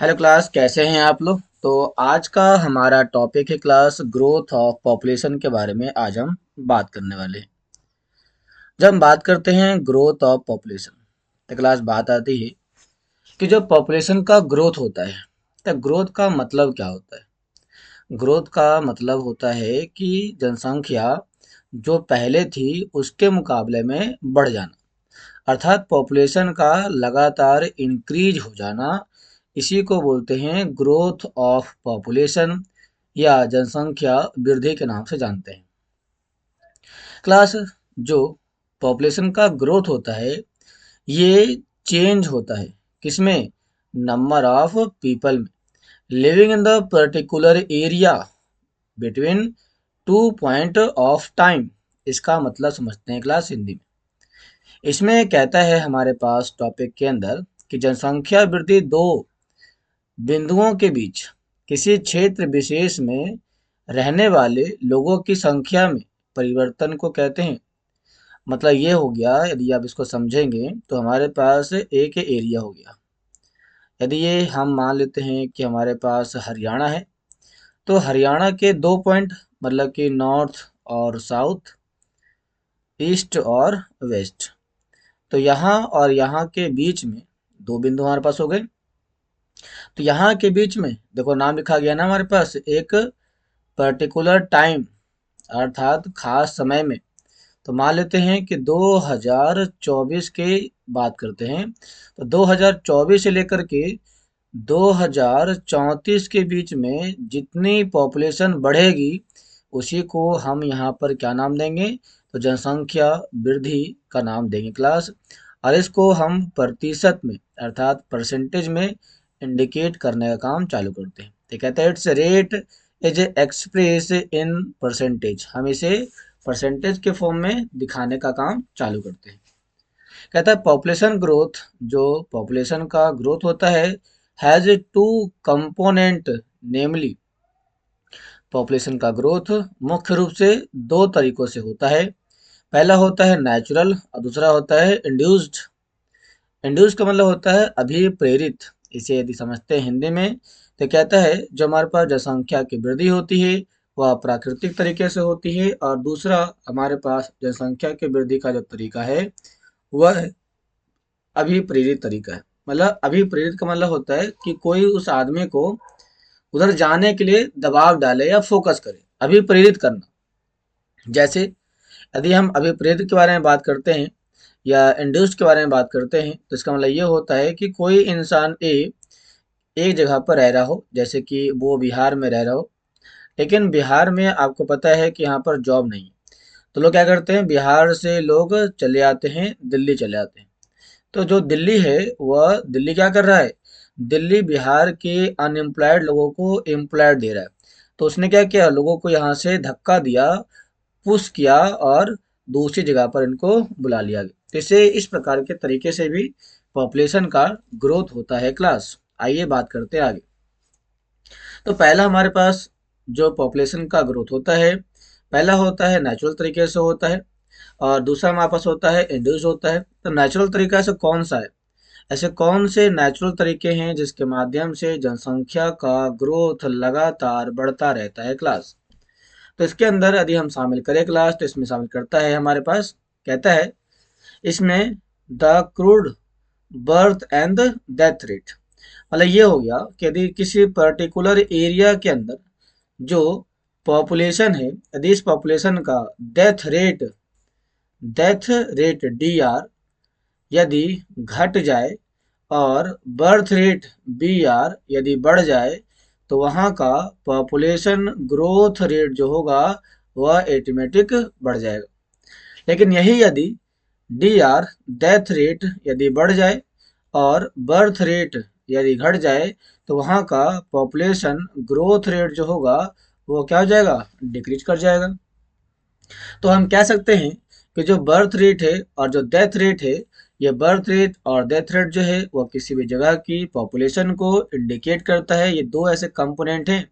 Hello class, कैसे हैं आप लोग। तो आज का हमारा टॉपिक है क्लास ग्रोथ ऑफ पॉपुलेशन के बारे में आज हम बात करने वाले हैं। जब हम बात करते हैं ग्रोथ ऑफ पॉपुलेशन तो क्लास बात आती है कि जब पॉपुलेशन का ग्रोथ होता है तो ग्रोथ का मतलब क्या होता है। ग्रोथ का मतलब होता है कि जनसंख्या जो पहले थी उसके मुकाबले में बढ़ जाना, अर्थात पॉपुलेशन का लगातार इंक्रीज हो जाना। इसी को बोलते हैं ग्रोथ ऑफ पॉपुलेशन या जनसंख्या वृद्धि के नाम से जानते हैं। क्लास, जो पॉपुलेशन का ग्रोथ होता है ये चेंज होता है किसमें, नंबर ऑफ पीपल में living in the particular area between two point of time. इसका मतलब समझते हैं क्लास हिंदी में। इसमें कहता है हमारे पास टॉपिक के अंदर कि जनसंख्या वृद्धि दो बिंदुओं के बीच किसी क्षेत्र विशेष में रहने वाले लोगों की संख्या में परिवर्तन को कहते हैं। मतलब ये हो गया, यदि आप इसको समझेंगे तो हमारे पास एक एरिया हो गया। यदि ये हम मान लेते हैं कि हमारे पास हरियाणा है, तो हरियाणा के दो पॉइंट मतलब कि नॉर्थ और साउथ, ईस्ट और वेस्ट। तो यहाँ और यहाँ के बीच में दो बिंदु हमारे पास हो गए। तो यहाँ के बीच में देखो नाम लिखा गया ना हमारे पास, एक पर्टिकुलर टाइम अर्थात खास समय में। तो मान लेते हैं कि 2024 की बात करते हैं, तो 2024 से लेकर के 2034 के बीच में जितनी पॉपुलेशन बढ़ेगी उसी को हम यहाँ पर क्या नाम देंगे, तो जनसंख्या वृद्धि का नाम देंगे क्लास। और इसको हम प्रतिशत में अर्थात परसेंटेज में इंडिकेट करने का काम चालू करते हैं। तो कहते हैं it's rate is express in percentage, हम इसे परसेंटेज के फॉर्म में दिखाने का काम चालू करते हैं। कहता है पॉपुलेशन ग्रोथ, जो पॉपुलेशन का ग्रोथ होता है has two component, namely population का ग्रोथ मुख्य रूप से दो तरीकों से होता है। पहला होता है नेचुरल और दूसरा होता है इंड्यूस्ड। इंड्यूस का मतलब होता है अभिप्रेरित। इसे यदि समझते हैं हिंदी में तो कहता है जो हमारे पास जनसंख्या की वृद्धि होती है वह प्राकृतिक तरीके से होती है, और दूसरा हमारे पास जनसंख्या की वृद्धि का जो तरीका है वह अभिप्रेरित तरीका है। मतलब अभिप्रेरित का मतलब होता है कि कोई उस आदमी को उधर जाने के लिए दबाव डाले या फोकस करे, अभिप्रेरित करना। जैसे यदि हम अभिप्रेरित के बारे में बात करते हैं या इंड्यूस्ड के बारे में बात करते हैं तो इसका मतलब ये होता है कि कोई इंसान एक जगह पर रह रहा हो, जैसे कि वो बिहार में रह रहा हो, लेकिन बिहार में आपको पता है कि यहाँ पर जॉब नहीं है। तो लोग क्या करते हैं, बिहार से लोग चले आते हैं, दिल्ली चले आते हैं। तो जो दिल्ली है वह दिल्ली क्या कर रहा है, दिल्ली बिहार के अनएम्प्लॉयड लोगों को एम्प्लॉयड दे रहा है। तो उसने क्या किया, लोगों को यहाँ से धक्का दिया, पुश किया और दूसरी जगह पर इनको बुला लिया गया। तो इसे इस प्रकार के तरीके से भी पॉपुलेशन का ग्रोथ होता है क्लास। आइए बात करते हैं आगे। तो पहला हमारे पास जो पॉपुलेशन का ग्रोथ होता है, पहला होता है नेचुरल तरीके से होता है और दूसरा हमारे पास होता है इंड्यूस होता है। तो नेचुरल तरीका से कौन सा है, ऐसे कौन से नेचुरल तरीके हैं जिसके माध्यम से जनसंख्या का ग्रोथ लगातार बढ़ता रहता है क्लास। तो इसके अंदर यदि हम शामिल करें क्लास तो इसमें शामिल करता है हमारे पास, कहता है इसमें the crude birth and death rate. मतलब ये हो गया कि यदि किसी पर्टिकुलर एरिया के अंदर जो पॉपुलेशन है, यदि इस पॉपुलेशन का death rate death rate D R यदि घट जाए और बर्थ रेट बी आर यदि बढ़ जाए तो वहाँ का पॉपुलेशन ग्रोथ रेट जो होगा वह ऑटोमेटिक बढ़ जाएगा। लेकिन यही यदि डी आर डेथ रेट यदि बढ़ जाए और बर्थ रेट यदि घट जाए तो वहाँ का पॉपुलेशन ग्रोथ रेट जो होगा वो क्या हो जाएगा, डिक्रीज कर जाएगा। तो हम कह सकते हैं कि जो बर्थ रेट है और जो डेथ रेट है, ये बर्थ रेट और डेथ रेट जो है वो किसी भी जगह की पॉपुलेशन को इंडिकेट करता है। ये दो ऐसे कंपोनेंट हैं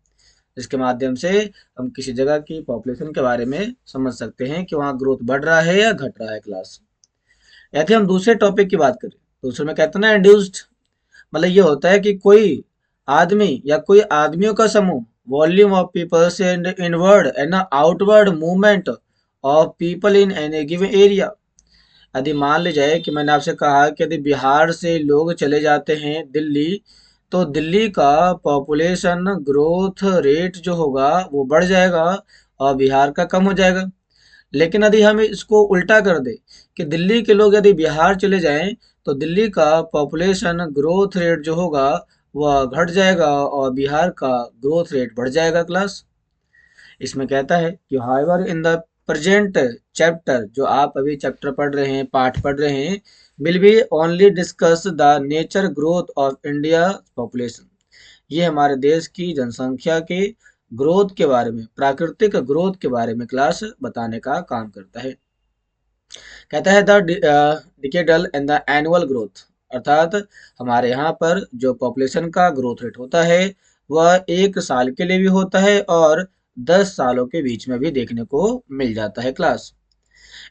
जिसके माध्यम से हम किसी जगह की पॉपुलेशन के बारे में समझ सकते हैं कि वहाँ ग्रोथ बढ़ रहा है या घट रहा है क्लास। यदि हम दूसरे टॉपिक की बात करें तो उसमें कहते हैं ना इंड्यूस्ड, मतलब ये होता है कि कोई आदमी या कोई आदमियों का समूह, volume of peoples and inward and outward movement of people in any given area. यदि मान ली जाए कि मैंने आपसे कहा कि यदि बिहार से लोग चले जाते हैं दिल्ली, तो दिल्ली का पॉपुलेशन ग्रोथ रेट जो होगा वो बढ़ जाएगा और बिहार का कम हो जाएगा। लेकिन यदि हम इसको उल्टा कर दें कि दिल्ली के लोग यदि बिहार चले जाएं, तो दिल्ली का पॉपुलेशन ग्रोथ रेट जो होगा वह घट जाएगा और बिहार का ग्रोथ रेट बढ़ जाएगा क्लास। इसमें कहता है कि however in the present chapter, जो आप अभी चैप्टर पढ़ रहे हैं, पाठ पढ़ रहे हैं, will be only discuss the nature growth of India population. ये हमारे देश की जनसंख्या के ग्रोथ के बारे में, प्राकृतिक ग्रोथ के बारे में क्लास बताने का काम करता है। कहता है the decadal and the annual growth, अर्थात हमारे यहाँ पर जो पॉपुलेशन का ग्रोथ रेट होता है वह 1 साल के लिए भी होता है और 10 सालों के बीच में भी देखने को मिल जाता है क्लास।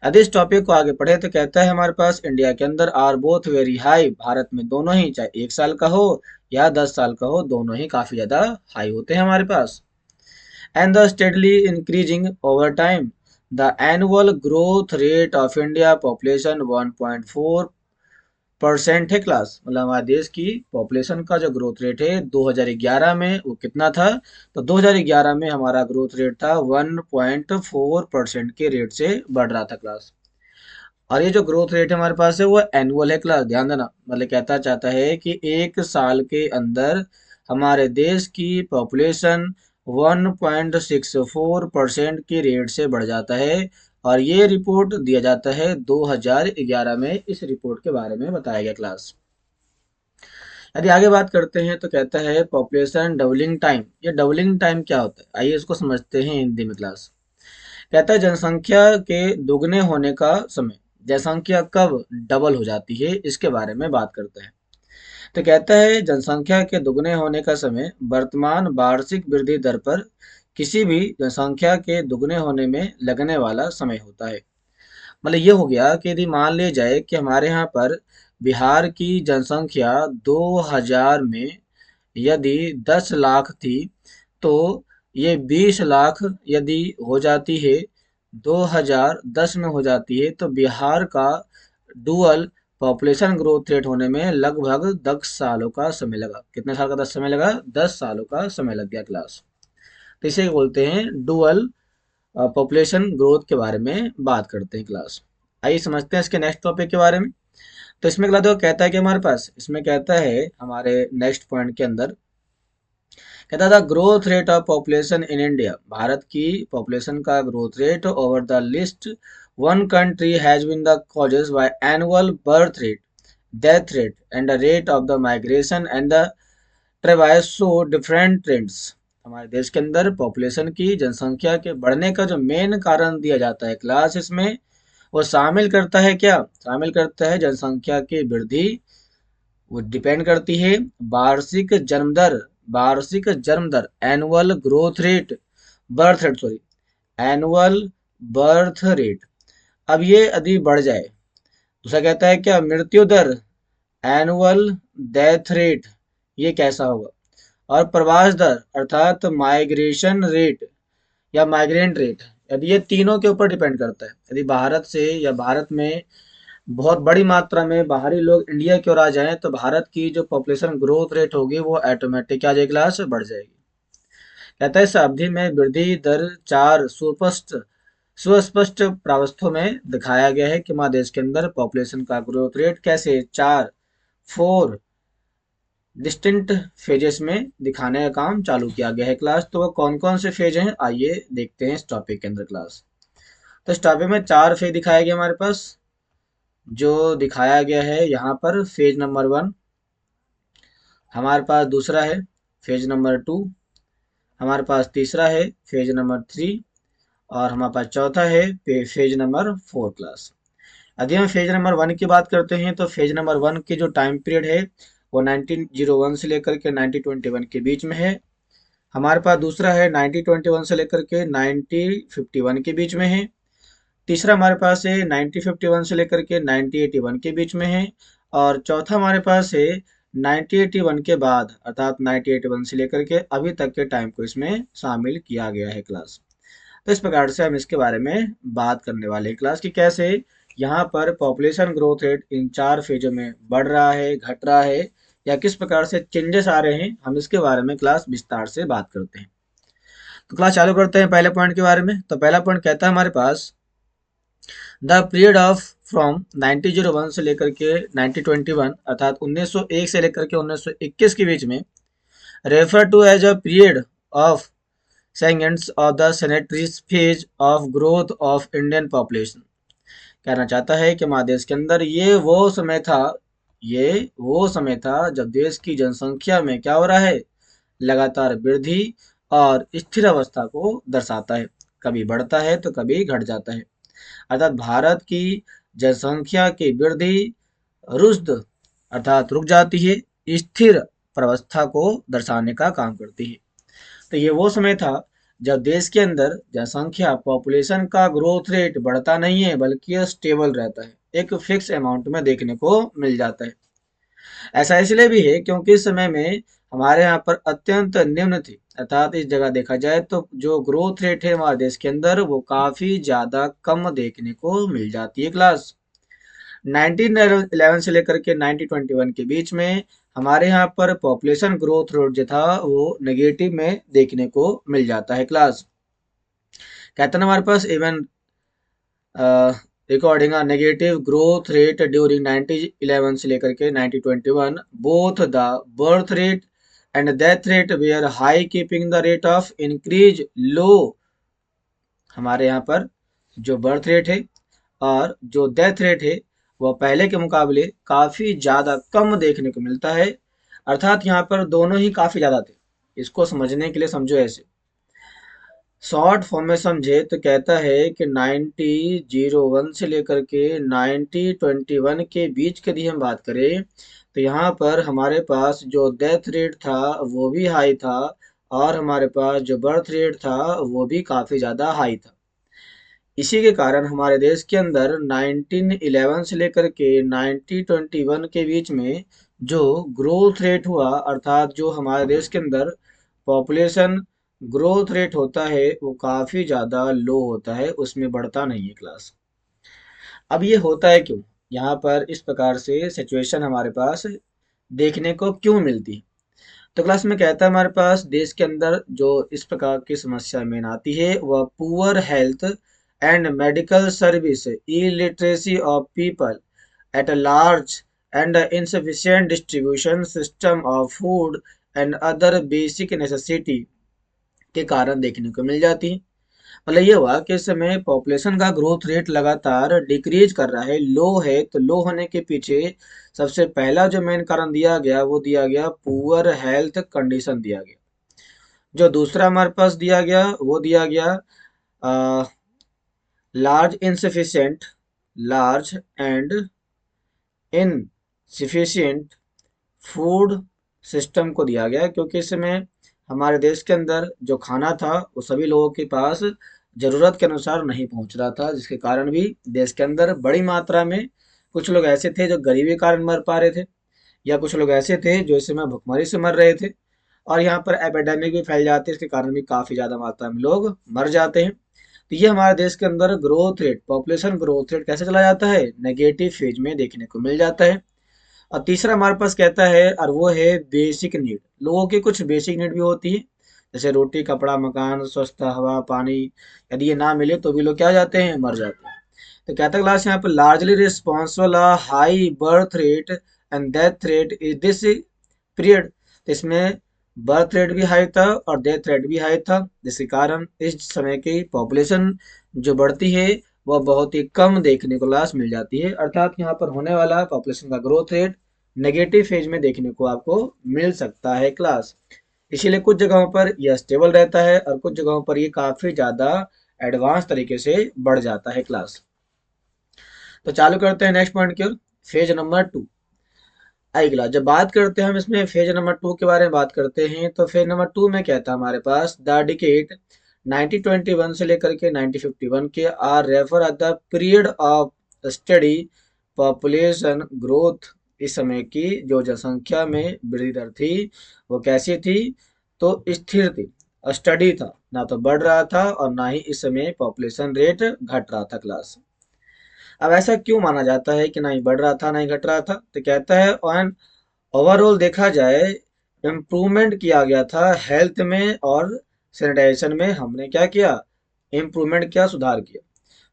यदि इस टॉपिक को आगे पढ़े तो कहता है हमारे पास इंडिया के अंदर are both very high, Bharat में दोनों ही, चाहे 1 साल का हो या 10 साल का हो, दोनों ही काफी ज्यादा हाई होते हैं हमारे पास। And the steadily increasing over time, the annual growth rate of India population 1.4% है क्लास। मतलब हमारे देश की पॉपुलेशन का जो ग्रोथ रेट है 2011 में वो कितना था, तो 2011 में हमारा ग्रोथ रेट था 1.4% के रेट से बढ़ रहा था क्लास। और ये जो ग्रोथ रेट हमारे पास है वो एनुअल है क्लास, ध्यान देना। मतलब कहता चाहता है कि 1 साल के अंदर हमारे देश की पॉपुलेशन 1.64% के रेट से बढ़ जाता है और ये रिपोर्ट दिया जाता है 2011 में। इस रिपोर्ट के बारे में बताया गया क्लास। यदि आगे बात करते हैं तो कहता है पॉपुलेशन डबलिंग टाइम। ये डबलिंग टाइम क्या होता है, आइए इसको समझते हैं हिंदी में क्लास। कहता है जनसंख्या के दुगने होने का समय, जनसंख्या कब डबल हो जाती है इसके बारे में बात करते हैं। तो कहता है जनसंख्या के दुगने होने का समय वर्तमान वार्षिक वृद्धि दर पर किसी भी जनसंख्या के दुगने होने में लगने वाला समय होता है। मतलब ये हो गया कि यदि मान लिया जाए कि हमारे यहाँ पर बिहार की जनसंख्या 2000 में यदि 10 लाख थी, तो ये 20 लाख यदि हो जाती है, 2010 में हो जाती है, तो बिहार का डुअल पॉपुलेशन ग्रोथ रेट होने में लगभग 10 सालों का समय लगा। कितने साल का 10 समय लगा? 10 सालों का समय लग गया क्लास। तो इसे बोलते हैं डुअल पॉपुलेशन ग्रोथ के बारे में बात करते हैं क्लास। आइए समझते हैं इसके नेक्स्ट टॉपिक के बारे में। तो इसमें देखो कहता है कि हमारे पास इसमें कहता है हमारे नेक्स्ट पॉइंट के अंदर कहता था growth rate of population in India, Bharat की पॉपुलेशन का growth rate over the list one country has been the causes by annual birth rate, death rate and the rate of the migration and the three ways show different trends. हमारे देश के अंदर population की, जनसंख्या के बढ़ने का जो मेन कारण दिया जाता है क्लास, इसमें वो शामिल करता है क्या? शामिल करता है जनसंख्या की वृद्धि। वो डिपेंड करती है वार्षिक जन्म दर, वार्षिक जन्म दर, annual growth rate, birth rate, sorry, annual birth rate. अब ये यदि बढ़ जाए, दूसरा कहता है क्या? मृत्यु दर, एनुअल डेथ रेट, ये कैसा होगा? और प्रवास दर अर्थात माइग्रेशन रेट या माइग्रेंट रेट, यदि ये तीनों के ऊपर डिपेंड करता है। यदि भारत से या भारत में बहुत बड़ी मात्रा में बाहरी लोग इंडिया की ओर आ जाएं, तो भारत की जो पॉपुलेशन ग्रोथ रेट होगी वो ऑटोमेटिक क्या जाएगी क्लास? बढ़ जाएगी। कहता है इस अवधि में वृद्धि दर 4 सुस्पष्ट प्रावस्थों में दिखाया गया है कि हमारे देश के अंदर पॉपुलेशन का ग्रोथ रेट कैसे 4 डिस्टिंक्ट फेजेस में दिखाने का काम चालू किया गया है क्लास। तो वो कौन कौन से फेज हैं आइए देखते हैं इस टॉपिक के अंदर क्लास। तो इस टॉपिक में 4 फेज दिखाया गया हमारे पास। जो दिखाया गया है यहाँ पर फेज नंबर 1, हमारे पास दूसरा है फेज नंबर 2, हमारे पास तीसरा है फेज नंबर 3 और हमारे पास चौथा है फेज नंबर 4 क्लास। यदि हम फेज नंबर 1 की बात करते हैं तो फेज नंबर 1 की जो टाइम पीरियड है वो 1901 से लेकर के 1921 के बीच में है। हमारे पास दूसरा है 1921 से लेकर के 1951 के बीच में है। तीसरा हमारे पास है 1951 से लेकर के 1981 के बीच में है। और चौथा हमारे पास है 1981 के बाद अर्थात 1981 से लेकर के अभी तक के टाइम को इसमें शामिल किया गया है क्लास। तो इस प्रकार से हम इसके बारे में बात करने वाले हैं क्लास की कैसे यहाँ पर पॉपुलेशन ग्रोथ रेट इन 4 फेजों में बढ़ रहा है, घट रहा है या किस प्रकार से चेंजेस आ रहे हैं, हम इसके बारे में क्लास विस्तार से बात करते हैं। तो क्लास चालू करते हैं पहले पॉइंट के बारे में। तो पहला पॉइंट कहता है हमारे पास द पीरियड ऑफ फ्रॉम 1901 से लेकर के 1921 अर्थात 1901 से लेकर के 1921 के बीच में refer to as a period of segments of the sanitary phase of growth of Indian population. कहना चाहता है कि हमारे देश के अंदर ये वो समय था जब देश की जनसंख्या में क्या हो रहा है, लगातार वृद्धि और स्थिर अवस्था को दर्शाता है। कभी बढ़ता है तो कभी घट जाता है। अर्थात भारत की जनसंख्या की वृद्धि रुष्द अर्थात रुक जाती है, स्थिर प्रवस्था को दर्शाने का काम करती है। तो ये वो समय था जब देश के अंदर जनसंख्या पॉपुलेशन का ग्रोथ रेट बढ़ता नहीं है बल्कि यह स्टेबल रहता है, एक फिक्स अमाउंट में देखने को मिल जाता है। ऐसा इसलिए भी है क्योंकि इस समय में हमारे यहाँ पर अत्यंत निम्न थी, अर्थात इस जगह देखा जाए तो जो ग्रोथ रेट है हमारे देश के अंदर वो काफी ज्यादा कम देखने को मिल जाती है क्लास। 1911 से लेकर के 1921 के बीच में हमारे यहाँ पर पॉपुलेशन ग्रोथ रेट जो था वो नेगेटिव में देखने को मिल जाता है क्लास। कहते हैं हमारे पास even recording a negative growth rate during 1911 से लेकर के 1921 both the birth rate and death rate were high keeping the rate of increase low. हमारे यहाँ पर जो बर्थ रेट है और जो डेथ रेट है वह पहले के मुकाबले काफी ज्यादा कम देखने को मिलता है। अर्थात यहाँ पर दोनों ही काफी ज्यादा थे। इसको समझने के लिए समझो ऐसे, शॉर्ट फॉर्म में समझे तो कहता है कि 1901 से लेकर के 1921 के बीच की यदि हम बात करें तो यहाँ पर हमारे पास जो डेथ रेट था वो भी हाई था और हमारे पास जो बर्थ रेट था वो भी काफी ज्यादा हाई था। इसी के कारण हमारे देश के अंदर 1911 से लेकर के 1921 के बीच में जो ग्रोथ रेट हुआ अर्थात जो हमारे देश के अंदर पॉपुलेशन ग्रोथ रेट होता है वो काफ़ी ज़्यादा लो होता है, उसमें बढ़ता नहीं है क्लास। अब ये होता है क्यों, यहाँ पर इस प्रकार से सिचुएशन हमारे पास देखने को क्यों मिलती है। तो क्लास में कहता है हमारे पास देश के अंदर जो इस प्रकार की समस्या मेन आती है वह poor health and medical service, illiteracy of people at a large and insufficient distribution system of food and other basic necessity के कारण देखने को मिल जाती है। मतलब ये हुआ कि इस समय पॉपुलेशन का ग्रोथ रेट लगातार डिक्रीज कर रहा है, लो है। तो लो होने के पीछे सबसे पहला जो मेन कारण दिया गया वो दिया गया पुअर हेल्थ कंडीशन दिया गया। जो दूसरा हमारे पास दिया गया वो दिया गया large and insufficient food system को दिया गया, क्योंकि इस समय हमारे देश के अंदर जो खाना था वो सभी लोगों के पास जरूरत के अनुसार नहीं पहुंच रहा था, जिसके कारण भी देश के अंदर बड़ी मात्रा में कुछ लोग ऐसे थे जो गरीबी के कारण मर पा रहे थे या कुछ लोग ऐसे थे जो इस समय भुखमरी से मर रहे थे और यहाँ पर एपिडेमिक भी फैल जाते हैं, इसके कारण भी काफ़ी ज़्यादा मात्रा में लोग मर जाते हैं। तो ये हमारे देश के अंदर growth rate, population growth rate कैसे चला जाता है, नेगेटिव फेज में देखने को मिल जाता है। और तीसरा हमारे पास कहता है और वो है बेसिक नीड। लोगों की कुछ बेसिक नीड भी होती है, जैसे रोटी, कपड़ा, मकान, स्वस्थ हवा, पानी। यदि ये ना मिले तो भी लोग क्या हो जाते हैं, मर जाते हैं। तो कहता क्लास यहाँ पर largely responsible high birth rate and death rate is this period. तो इसमें बर्थ रेट भी हाई था और डेथ रेट भी हाई था, जिसके कारण इस समय की पॉपुलेशन जो बढ़ती है वह बहुत ही कम देखने को लाश मिल जाती है। अर्थात यहाँ पर होने वाला पॉपुलेशन का ग्रोथ रेट नेगेटिव फेज में देखने को आपको मिल सकता है क्लास। इसीलिए कुछ जगहों पर यह स्टेबल रहता है और कुछ जगहों पर ये काफी ज्यादा एडवांस तरीके से बढ़ जाता है क्लास। तो चालू करते हैं नेक्स्ट पॉइंट की ओर, फेज नंबर 2। अगला जब बात करते हैं हम इसमें फेज नंबर 2 के बारे में बात करते हैं तो फेज नंबर 2 में क्या था हमारे पास, द डिकेड 1921 से लेकर के 1951 के are refer at the period of study population growth इस समय की जो जनसंख्या में वृद्धि दर थी वो कैसी थी, तो स्थिर थी, स्टडी था, ना तो बढ़ रहा था और ना ही इस समय पॉपुलेशन रेट घट रहा था क्लास। अब ऐसा क्यों माना जाता है कि ना ही बढ़ रहा था ना ही घट रहा था, तो कहता है ऑन ओवरऑल देखा जाए इम्प्रूवमेंट किया गया था हेल्थ में और सैनिटाइजेशन में, हमने क्या किया, इम्प्रूवमेंट किया, सुधार किया।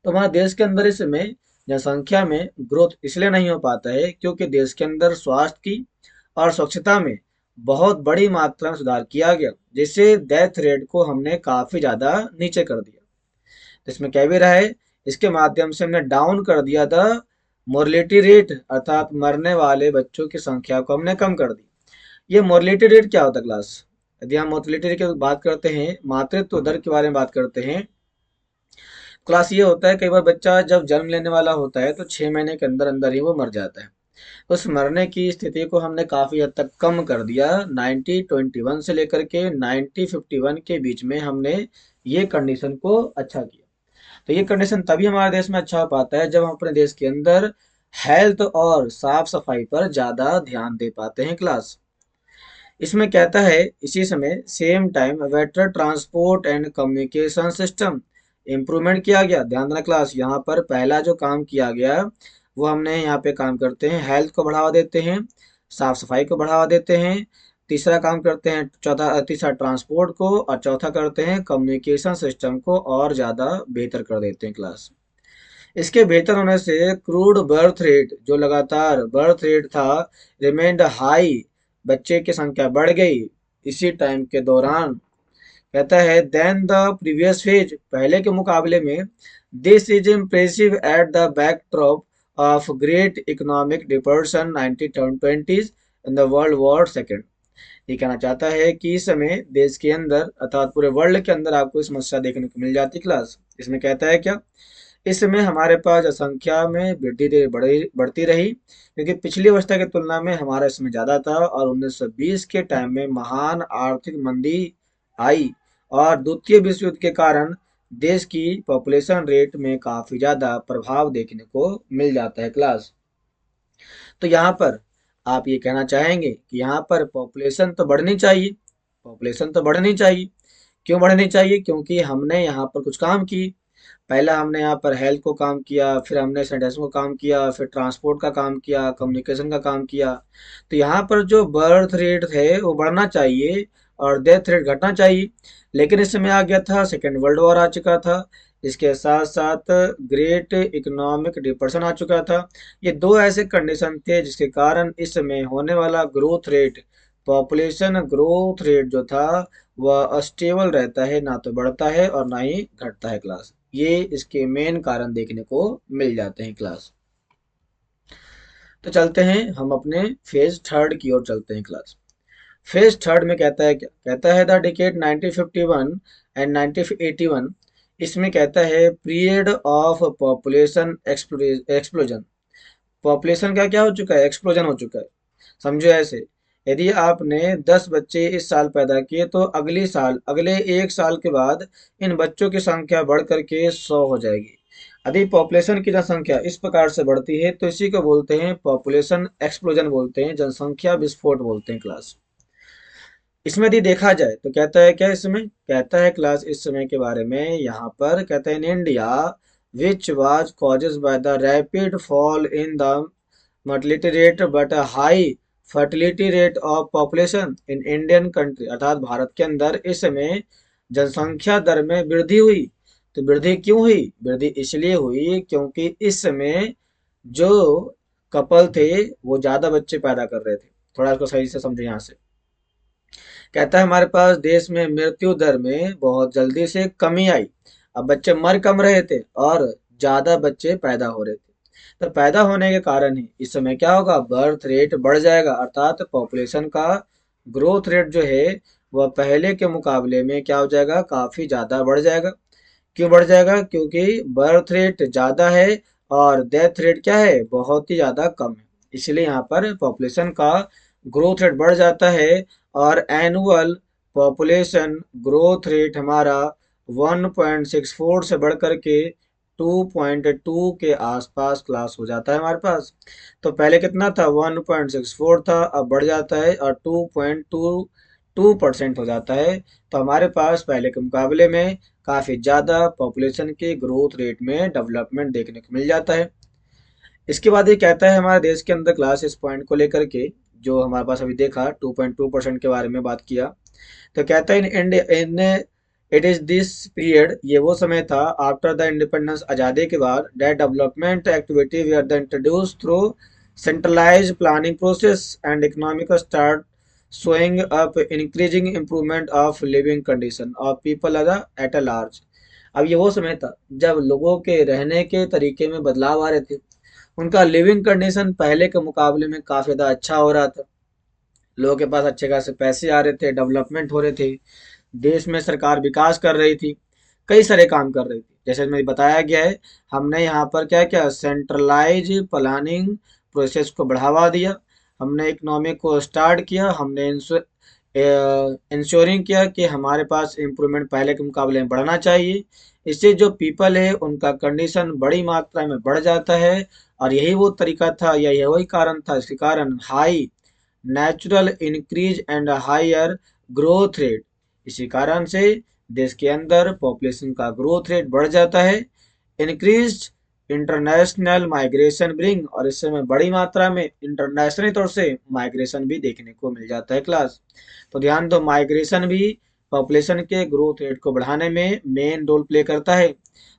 तो हमारे देश के अंदर इस समय जनसंख्या में ग्रोथ इसलिए नहीं हो पाता है क्योंकि देश के अंदर स्वास्थ्य की और स्वच्छता में बहुत बड़ी मात्रा में सुधार किया गया, जिससे डेथ रेट को हमने काफी ज्यादा नीचे कर दिया। तो इसमें कह भी रहा है, इसके माध्यम से हमने डाउन कर दिया था मोर्लिटी रेट, अर्थात मरने वाले बच्चों की संख्या को हमने कम कर दी। ये मोर्लिटी रेट क्या होता है क्लास? यदि हम मोर्टिलिटी रेट की बात करते हैं, मातृत्व दर के बारे में बात करते हैं क्लास, ये होता है कई बार बच्चा जब जन्म लेने वाला होता है तो 6 महीने के अंदर अंदर ही वो मर जाता है। उस मरने की स्थिति को हमने काफी हद तक कम कर दिया। 1921 से लेकर के 1951 के बीच में हमने ये कंडीशन को अच्छा किया। तो ये कंडीशन तभी हमारे देश में अच्छा हो पाता है जब हम अपने देश के अंदर हेल्थ और साफ सफाई पर ज्यादा ध्यान दे पाते हैं क्लास। इसमें कहता है इसी समय same time better transport and communication system improvement किया गया। ध्यान देना क्लास, यहाँ पर पहला जो काम किया गया वो हमने यहाँ पे काम करते हैं हेल्थ को बढ़ावा देते हैं, साफ सफाई को बढ़ावा देते हैं, तीसरा काम करते हैं, तीसरा ट्रांसपोर्ट को, और चौथा करते हैं कम्युनिकेशन सिस्टम को और ज़्यादा बेहतर कर देते हैं क्लास। इसके बेहतर होने से क्रूड बर्थ रेट, जो लगातार बर्थ रेट था, रिमेंड हाई, बच्चे की संख्या बढ़ गई इसी टाइम के दौरान। कहता है देन द प्रीवियस फेज, पहले के मुकाबले में, this is impressive at the backdrop of great economic depression 1920s in the world war second. ये कहना चाहता है कि इस समय देश के अंदर अर्थात पूरे वर्ल्ड के अंदर आपको समस्या देखने को मिल जाती क्लास। इसमें कहता है क्या, इस समय हमारे पास जनसंख्या में वृद्धि धीरे बढ़ती रही क्योंकि पिछली अवस्था की तुलना में हमारा इसमें ज़्यादा था, और 1920 के टाइम में महान आर्थिक मंदी आई और द्वितीय विश्व युद्ध के कारण देश की पॉपुलेशन रेट में काफ़ी ज़्यादा प्रभाव देखने को मिल जाता है क्लास। तो यहाँ पर आप ये कहना चाहेंगे कि यहाँ पर पॉपुलेशन तो बढ़नी चाहिए, पॉपुलेशन तो बढ़नी चाहिए। क्यों बढ़नी चाहिए? क्योंकि हमने यहाँ पर कुछ काम किए। पहला हमने यहाँ पर हेल्थ को काम किया, फिर हमने सैनिटाइजेशन को काम किया, फिर ट्रांसपोर्ट का काम किया, कम्युनिकेशन का काम किया। तो यहाँ पर जो बर्थ रेट है वो बढ़ना चाहिए और डेथ रेट घटना चाहिए। लेकिन इस समय आ गया था सेकेंड वर्ल्ड वॉर आ चुका था, इसके साथ साथ ग्रेट इकोनॉमिक डिप्रेशन आ चुका था। ये दो ऐसे कंडीशन थे जिसके कारण इस समय होने वाला growth rate, population growth rate जो था वह स्टेबल रहता है, ना तो बढ़ता है और ना ही घटता है क्लास। ये इसके मेन कारण देखने को मिल जाते हैं क्लास। तो चलते हैं हम अपने फेज थर्ड की ओर चलते हैं क्लास। फेज थर्ड में कहता है क्या, कहता है द डिकेड 1951 एंड 1981। इसमें कहता है period of population explosion. Population का क्या हो चुका है, एक्सप्लोजन हो चुका है। समझो ऐसे, यदि आपने 10 बच्चे इस साल पैदा किए तो अगली साल, अगले 1 साल के बाद इन बच्चों की संख्या बढ़ करके 100 हो जाएगी। यदि पॉपुलेशन की जनसंख्या इस प्रकार से बढ़ती है तो इसी को बोलते हैं पॉपुलेशन एक्सप्लोजन, बोलते हैं जनसंख्या विस्फोट बोलते हैं क्लास। इसमें यदि देखा जाए तो कहता है क्या, इसमें कहता है क्लास इस समय के बारे में, यहाँ पर कहता है in India which was causes by the rapid fall in the mortality rate but high fertility rate of population in Indian country, अर्थात भारत के अंदर इस समय जनसंख्या दर में वृद्धि हुई। तो वृद्धि क्यों हुई? वृद्धि इसलिए हुई क्योंकि इस समय जो कपल थे वो ज्यादा बच्चे पैदा कर रहे थे। थोड़ा इसको सही से समझे यहाँ से। कहता है हमारे पास देश में मृत्यु दर में बहुत जल्दी से कमी आई। अब बच्चे मर कम रहे थे और ज्यादा बच्चे पैदा हो रहे थे। तो पैदा होने के कारण ही इस समय क्या होगा, बर्थ रेट बढ़ जाएगा, अर्थात पॉपुलेशन का ग्रोथ रेट जो है वह पहले के मुकाबले में क्या हो जाएगा, काफी ज्यादा बढ़ जाएगा। क्यों बढ़ जाएगा? क्योंकि बर्थ रेट ज्यादा है और डेथ रेट क्या है, बहुत ही ज्यादा कम है। इसलिए यहाँ पर पॉपुलेशन का ग्रोथ रेट बढ़ जाता है और एनुअल पॉपुलेशन ग्रोथ रेट हमारा 1.64 से बढ़ कर के 2.2 के आसपास क्लास हो जाता है हमारे पास। तो पहले कितना था, 1.64 था, अब बढ़ जाता है और 2.22% हो जाता है। तो हमारे पास पहले के मुकाबले में काफ़ी ज़्यादा पॉपुलेशन के ग्रोथ रेट में डेवलपमेंट देखने को मिल जाता है। इसके बाद ये कहता है हमारे देश के अंदर क्लास इस पॉइंट को लेकर के, जो हमारे पास अभी देखा 2.2% के बारे में बात किया। तो कहता है in India in it is this period, ये वो समय था आफ्टर द इंडिपेंडेंस, आज़ादी के बाद, that development activity we are the introduce through centralise planning process and economic start showing up increasing improvement of living condition of people at a large। अब ये वो समय था जब लोगों के रहने के तरीके में बदलाव आ रहे थे, उनका लिविंग कंडीशन पहले के मुकाबले में काफ़ी ज़्यादा अच्छा हो रहा था, लोगों के पास अच्छे खासे पैसे आ रहे थे, डेवलपमेंट हो रहे थे, देश में सरकार विकास कर रही थी, कई सारे काम कर रही थी। जैसे मैं बताया गया है, हमने यहाँ पर क्या क्या सेंट्रलाइज प्लानिंग प्रोसेस को बढ़ावा दिया, हमने इकोनॉमिक को स्टार्ट किया, हमने इंश्योरिंग किया कि हमारे पास इम्प्रूवमेंट पहले के मुकाबले में बढ़ना चाहिए। इससे जो पीपल है उनका कंडीशन बड़ी मात्रा में बढ़ जाता है, और यही वो तरीका था या यही वही कारण था, इसके कारण high natural increase and higher growth rate, इसी कारण से देश के अंदर पॉपुलेशन का ग्रोथ रेट बढ़ जाता है। इंक्रीज इंटरनेशनल माइग्रेशन ब्रिंग, और इस समय बड़ी मात्रा में इंटरनेशनल तौर से माइग्रेशन भी देखने को मिल जाता है क्लास। तो ध्यान दो, माइग्रेशन भी पॉपुलेशन के ग्रोथ रेट को बढ़ाने में मेन रोल प्ले करता है।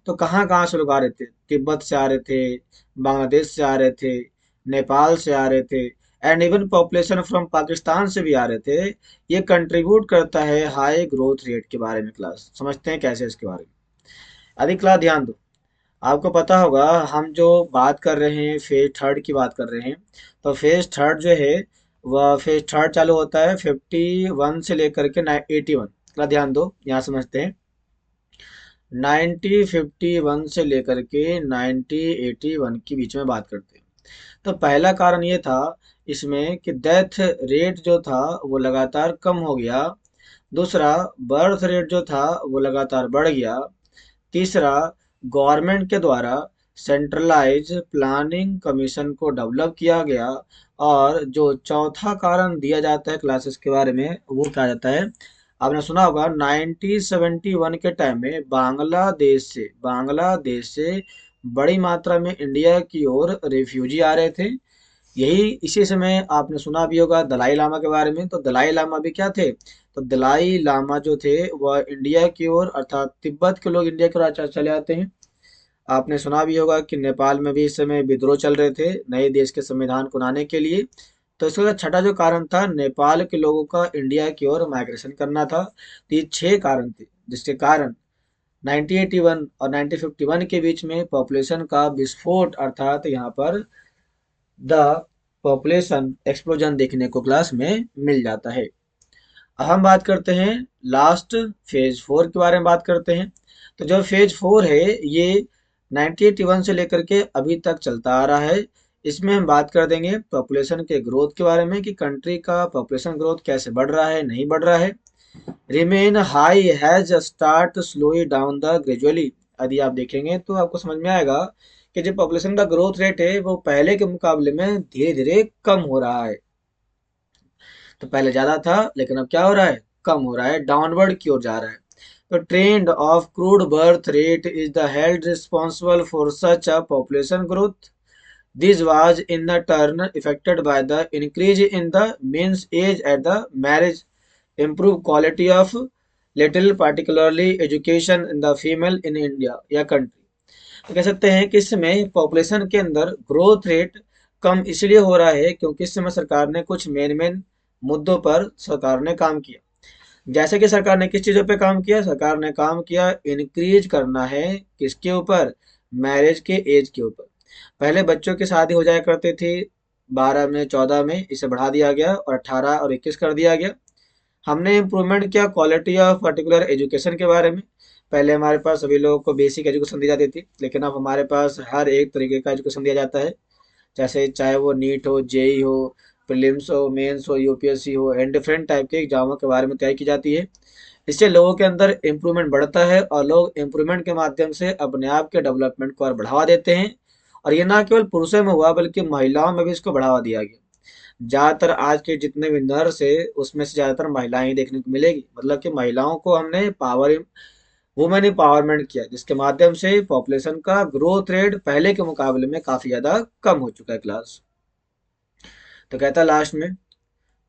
तो कहाँ कहाँ से लोग आ रहे थे, तिब्बत से आ रहे थे, बांग्लादेश से आ रहे थे, नेपाल से आ रहे थे, and even population from Pakistan से भी आ रहे थे। ये कंट्रीब्यूट करता है हाई ग्रोथ रेट के बारे में। क्लास समझते हैं कैसे इसके बारे में। अधिक क्लास ध्यान दो, आपको पता होगा हम जो बात कर रहे हैं फेज थर्ड की बात कर रहे हैं। तो फेज थर्ड जो है वह फेज थर्ड चालू होता है 51 से लेकर के 81। थोड़ा ध्यान दो, यहाँ समझते हैं। 1951 से लेकर के 1981 के बीच में बात करते हैं। तो पहला कारण ये था इसमें कि डेथ रेट जो था वो लगातार कम हो गया। दूसरा, बर्थ रेट जो था वो लगातार बढ़ गया। तीसरा, गवर्नमेंट के द्वारा सेंट्रलाइज प्लानिंग कमीशन को डेवलप किया गया। और जो चौथा कारण दिया जाता है क्लासेस के बारे में, वो क्या जाता है, आपने सुना होगा 1971 के टाइम में बांग्लादेश से बड़ी मात्रा में इंडिया की ओर रिफ्यूजी आ रहे थे। यही इसी समय आपने सुना भी होगा दलाई लामा के बारे में। तो दलाई लामा भी क्या थे, तो दलाई लामा जो थे वह इंडिया की ओर, अर्थात तिब्बत के लोग इंडिया की ओर चले आते हैं। आपने सुना भी होगा कि नेपाल में भी इस समय विद्रोह चल रहे थे नए देश के संविधान को लाने के लिए। तो इसका छठा जो कारण था, नेपाल के लोगों का इंडिया की ओर माइग्रेशन करना था। तो ये 6 कारण थे जिसके कारण 1981 और 1951 के बीच में पॉपुलेशन का विस्फोट, अर्थात यहाँ पर द पॉपुलेशन एक्सप्लोजन देखने को क्लास में मिल जाता है। अब हम बात करते हैं लास्ट फेज 4 के बारे में बात करते हैं। तो जो फेज 4 है ये 1981 से लेकर के अभी तक चलता आ रहा है। इसमें हम बात कर देंगे पॉपुलेशन के ग्रोथ के बारे में कि कंट्री का पॉपुलेशन ग्रोथ कैसे बढ़ रहा है, नहीं बढ़ रहा है। Remain high has start slowly down the gradually. यदि आप देखेंगे तो आपको समझ में आएगा कि जो पॉपुलेशन का ग्रोथ रेट है वो पहले के मुकाबले में धीरे धीरे कम हो रहा है। तो पहले ज्यादा था लेकिन अब क्या हो रहा है, कम हो रहा है, डाउनवर्ड की ओर जा रहा है। तो trend of crude birth rate is the held responsible for such a population growth. This was in the turn affected by the increase in the means as at the marriage, improve quality of little particularly education in the female in India या country। तो कह सकते हैं कि इस समय population के अंदर ग्रोथ रेट कम इसलिए हो रहा है क्योंकि इस समय सरकार ने कुछ मेन मेन मुद्दों पर सरकार ने काम किया। जैसे कि सरकार ने किस चीज़ों पे काम किया, सरकार ने काम किया इंक्रीज करना है किसके ऊपर, मैरिज के एज के ऊपर। पहले बच्चों की शादी हो जाया करते थे 12 में 14 में, इसे बढ़ा दिया गया और 18 और 21 कर दिया गया। हमने इम्प्रूवमेंट किया क्वालिटी ऑफ पर्टिकुलर एजुकेशन के बारे में। पहले हमारे पास सभी लोगों को बेसिक एजुकेशन दी जाती थी, लेकिन अब हमारे पास हर एक तरीके का एजुकेशन दिया जाता है, जैसे चाहे वो नीट हो, जेई हो, प्रीलिम्स हो, मेंस हो, यूपीएससी हो, एंड डिफरेंट टाइप के एग्जामों के बारे में तैयारी की जाती है। इससे लोगों के अंदर इम्प्रूवमेंट बढ़ता है और लोग इम्प्रूवमेंट के माध्यम से अपने आप के डेवलपमेंट को और बढ़ावा देते हैं। और ये ना केवल पुरुषों में हुआ बल्कि महिलाओं में भी इसको बढ़ावा दिया गया। ज़्यादातर आज के जितने भी नर्स है उसमें से ज़्यादातर महिलाएं ही देखने को मिलेगी, मतलब कि महिलाओं को हमने पावर वुमेन एम्पावरमेंट किया, जिसके माध्यम से पॉपुलेशन का ग्रोथ रेट पहले के मुकाबले में काफ़ी ज़्यादा कम हो चुका है क्लास। तो कहता है लास्ट में,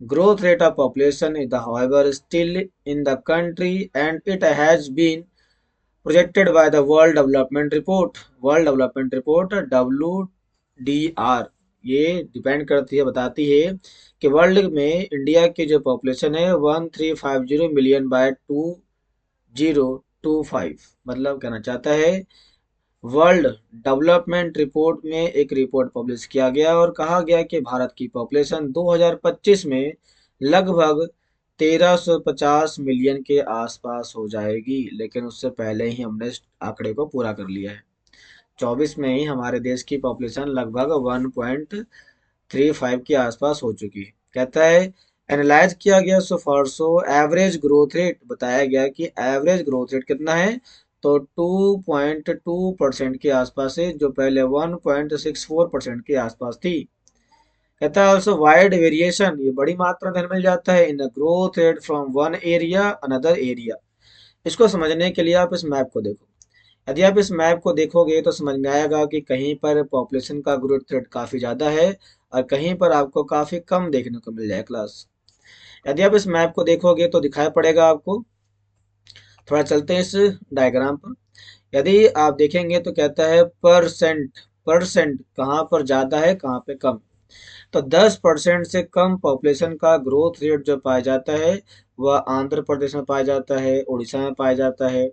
growth rate of population is the however still in the country and it has been projected by the World Development Report। World Development Report WDR ये डिपेंड करती है, बताती है कि वर्ल्ड में इंडिया की जो पॉपुलेशन है 1350 मिलियन बाय 2025, मतलब कहना चाहता है वर्ल्ड डेवलपमेंट रिपोर्ट में एक रिपोर्ट पब्लिश किया गया और कहा गया कि भारत की पॉपुलेशन 2025 में लगभग 1350 मिलियन के आसपास हो जाएगी, लेकिन उससे पहले ही हमने इस आंकड़े को पूरा कर लिया है। 24 में ही हमारे देश की पॉपुलेशन लगभग 1.35 के आसपास हो चुकी है। कहता है एनालाइज किया गया so for so average growth rate, बताया गया कि एवरेज ग्रोथ रेट कितना है, तो 2.2% के आसपास है, जो पहले 1.64% के आसपास थी। कहता है ऑल्सो वाइड वेरिएशन, ये बड़ी मात्रा में मिल जाता है in growth rate from one area another area. इसको समझने के लिए आप इस मैप को देखो। यदि आप इस मैप को देखोगे तो समझ में आएगा कि कहीं पर पॉपुलेशन का ग्रोथ रेट काफ़ी ज़्यादा है और कहीं पर आपको काफ़ी कम देखने को मिल जाए क्लास। यदि आप इस मैप को देखोगे तो दिखाई पड़ेगा आपको। थोड़ा चलते हैं इस डायग्राम पर। यदि आप देखेंगे तो कहता है परसेंट, परसेंट कहाँ पर ज़्यादा है कहाँ पे कम। तो 10% से कम पॉपुलेशन का ग्रोथ रेट जो पाया जाता है वह आंध्र प्रदेश में पाया जाता है, उड़ीसा में पाया जाता है।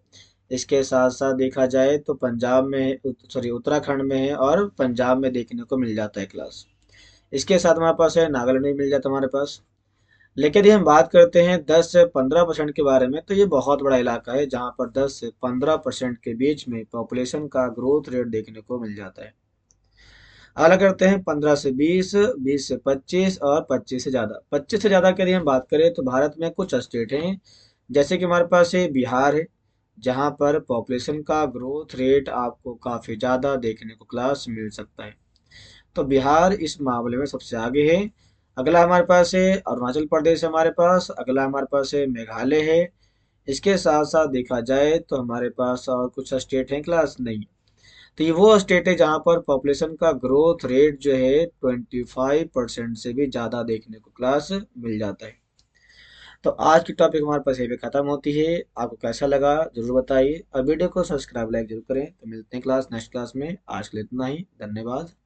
इसके साथ साथ देखा जाए तो पंजाब में, सॉरी उत्तराखंड में है और पंजाब में देखने को मिल जाता है क्लास। इसके साथ हमारे पास है नागालैंड में मिल जाता है हमारे पास। लेकिन यदि हम बात करते हैं 10 से 15% के बारे में, तो ये बहुत बड़ा इलाका है जहाँ पर 10 से 15% के बीच में पॉपुलेशन का ग्रोथ रेट देखने को मिल जाता है। अगला करते हैं 15 से 20, 20 से 25 और 25 से ज़्यादा। 25 से ज़्यादा की यदि हम बात करें तो भारत में कुछ स्टेट हैं, जैसे कि हमारे पास है बिहार है, जहाँ पर पॉपुलेशन का ग्रोथ रेट आपको काफ़ी ज़्यादा देखने को क्लास मिल सकता है। तो बिहार इस मामले में सबसे आगे है। अगला हमारे पास है अरुणाचल प्रदेश है हमारे पास, अगला हमारे पास है मेघालय है। इसके साथ साथ देखा जाए तो हमारे पास और कुछ स्टेट हैं क्लास नहीं। तो ये वो स्टेट है जहाँ पर पॉपुलेशन का ग्रोथ रेट जो है 25% से भी ज़्यादा देखने को क्लास मिल जाता है। तो आज की टॉपिक हमारे पास यहीं पे ख़त्म होती है। आपको कैसा लगा जरूर बताइए और वीडियो को सब्सक्राइब लाइक जरूर करें। तो मिलते हैं क्लास नेक्स्ट क्लास में। आज के लिए इतना ही, धन्यवाद।